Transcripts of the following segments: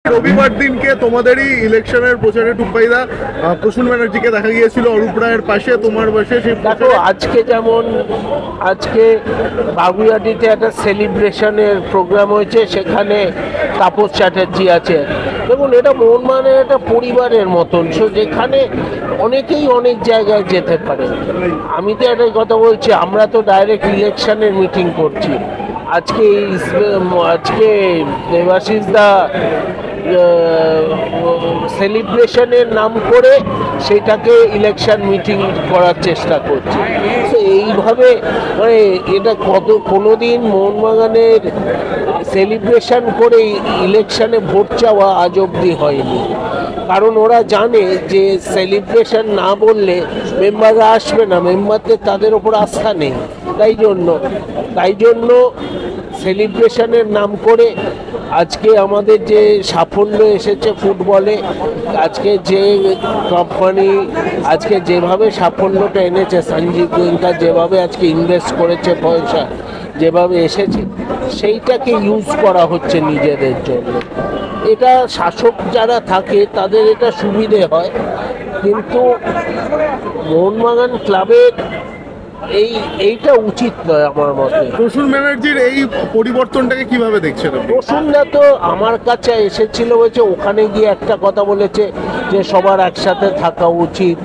রবিবার দিনকে তোমাদেরই ইলেকশনের প্রচারে টুপ্পাইদা প্রসূন ব্যানার্জিকে দেখা গিয়েছিল অরূপ রায়ের পাশে, তোমার পাশে। সেই দেখো আজকে যেমন আজকে বাগুইআটিতে একটা সেলিব্রেশনের প্রোগ্রাম হয়েছে, সেখানে তাপস চ্যাটার্জি আছে। দেখুন, এটা মোহনবাগানের একটা পরিবারের মতন, সো যেখানে অনেকেই অনেক জায়গায় যেতে পারে। আমি তো একটা কথা বলছি, আমরা তো ডাইরেক্ট ইলেকশনের মিটিং করছি। আজকে দেবাশিস দা সেলিব্রেশনের নাম করে সেটাকে ইলেকশন মিটিং করার চেষ্টা করছে। তো এইভাবে মানে এটা কোনোদিন মোহনবাগানের সেলিব্রেশন করে ইলেকশনে ভোট চাওয়া আজ অবধি হয়নি। কারণ ওরা জানে যে সেলিব্রেশন না বললে মেম্বাররা আসবে না, মেম্বারদের তাদের ওপর আস্থা নেই। তাই জন্য সেলিব্রেশনের নাম করে আজকে আমাদের যে সাফল্য এসেছে ফুটবলে, আজকে যে কোম্পানি আজকে যেভাবে সাফল্যটা এনেছে, সঞ্জীব গোয়েঙ্কা যেভাবে আজকে ইনভেস্ট করেছে পয়সা, যেভাবে এসেছে, সেইটাকে ইউজ করা হচ্ছে নিজেদের জন্য। এটা শাসক যারা থাকে তাদের এটা সুবিধে হয়, কিন্তু মোহনবাগান ক্লাবের এইটা উচিত নয় আমার মতে। প্রসূন ব্যানার্জির এই পরিবর্তনটাকে কিভাবে দেখছেন? প্রসূনদা তো আমার কাছে এসেছিল, বলছে ওখানে গিয়ে একটা কথা বলেছে যে সবার একসাথে থাকা উচিত,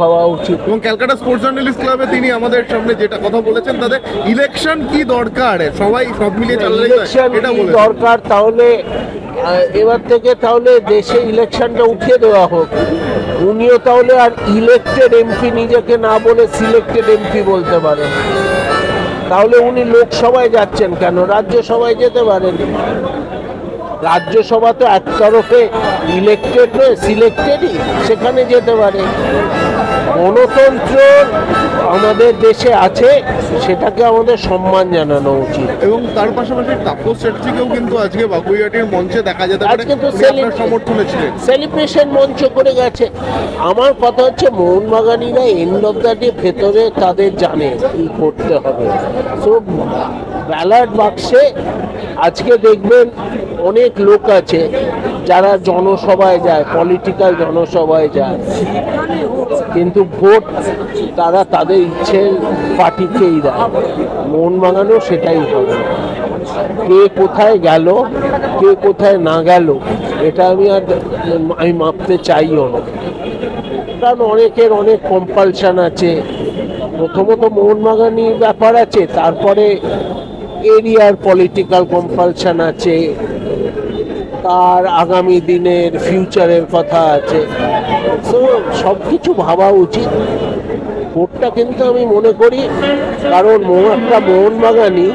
হওয়া উচিত। এবং ক্যালকাটা স্পোর্টস জার্নালিস্ট ক্লাবে তিনি আমাদের সামনে যেটা কথা বলেছেন, তাদের ইলেকশন কি দরকার, সবাই সব মিলিয়ে ইলেকশন কি দরকার, তাহলে এবার থেকে তাহলে দেশে ইলেকশনটা উঠিয়ে দেওয়া হোক। উনিও তাহলে আর ইলেক্টেড এমপি নিজেকে না বলে সিলেক্টেড এমপি বলতে পারেন। তাহলে উনি লোকসভায় যাচ্ছেন কেন? রাজ্যসভায় যেতে পারেন। রাজ্যসভা তো একতরফে ইলেক্টেড নয়, সিলেক্টেডই, সেখানে যেতে পারে। গণতন্ত্র আমাদের দেশে আছে, সেটাকে আমাদের সম্মান জানানো উচিত। এবং তার পাশাপাশি তাপস চ্যাটার্জিকেও কিন্তু আজকে বাগুইআটির মঞ্চে দেখা যেতে পারে, আজকে তো সমর্থনে ছিলেন, সেলিব্রেশন মঞ্চ করে গেছে। আমার কথা হচ্ছে মোহনবাগানিরা এন্ড অফ দ্য ডে ভেতরে তাদের জানে কি করতে হবে। সো ব্যালট বাক্সে আজকে দেখবেন অনেক লোক আছে যারা জনসভায় যায়, পলিটিক্যাল জনসভায় যায়, কিন্তু ভোট তারা তাদের ইচ্ছের পার্টিকেই দেয়। মোহনবাগানও সেটাই হবে। কে কোথায় গেল, কে কোথায় না গেল, এটা আমি মাপতে চাইও না। কারণ অনেকের অনেক কম্পালশন আছে। প্রথমত মোহনবাগানির ব্যাপার আছে, তারপরে এরিয়ার পলিটিক্যাল কম্পালশন আছে, তার আগামী দিনের ফিউচারের কথা আছে। তো সব কিছু ভাবা উচিত। ভোটটা কিন্তু আমি মনে করি, কারণ একটা মোহনবাগানি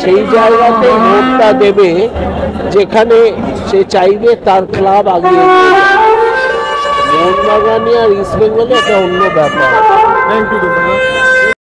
সেই জায়গাতেই ভোটটা দেবে যেখানে সে চাইবে তার ক্লাব আগিয়ে। মোহনবাগানি আর ইস্ট বেঙ্গলে একটা অন্য ব্যাপার। Thank you.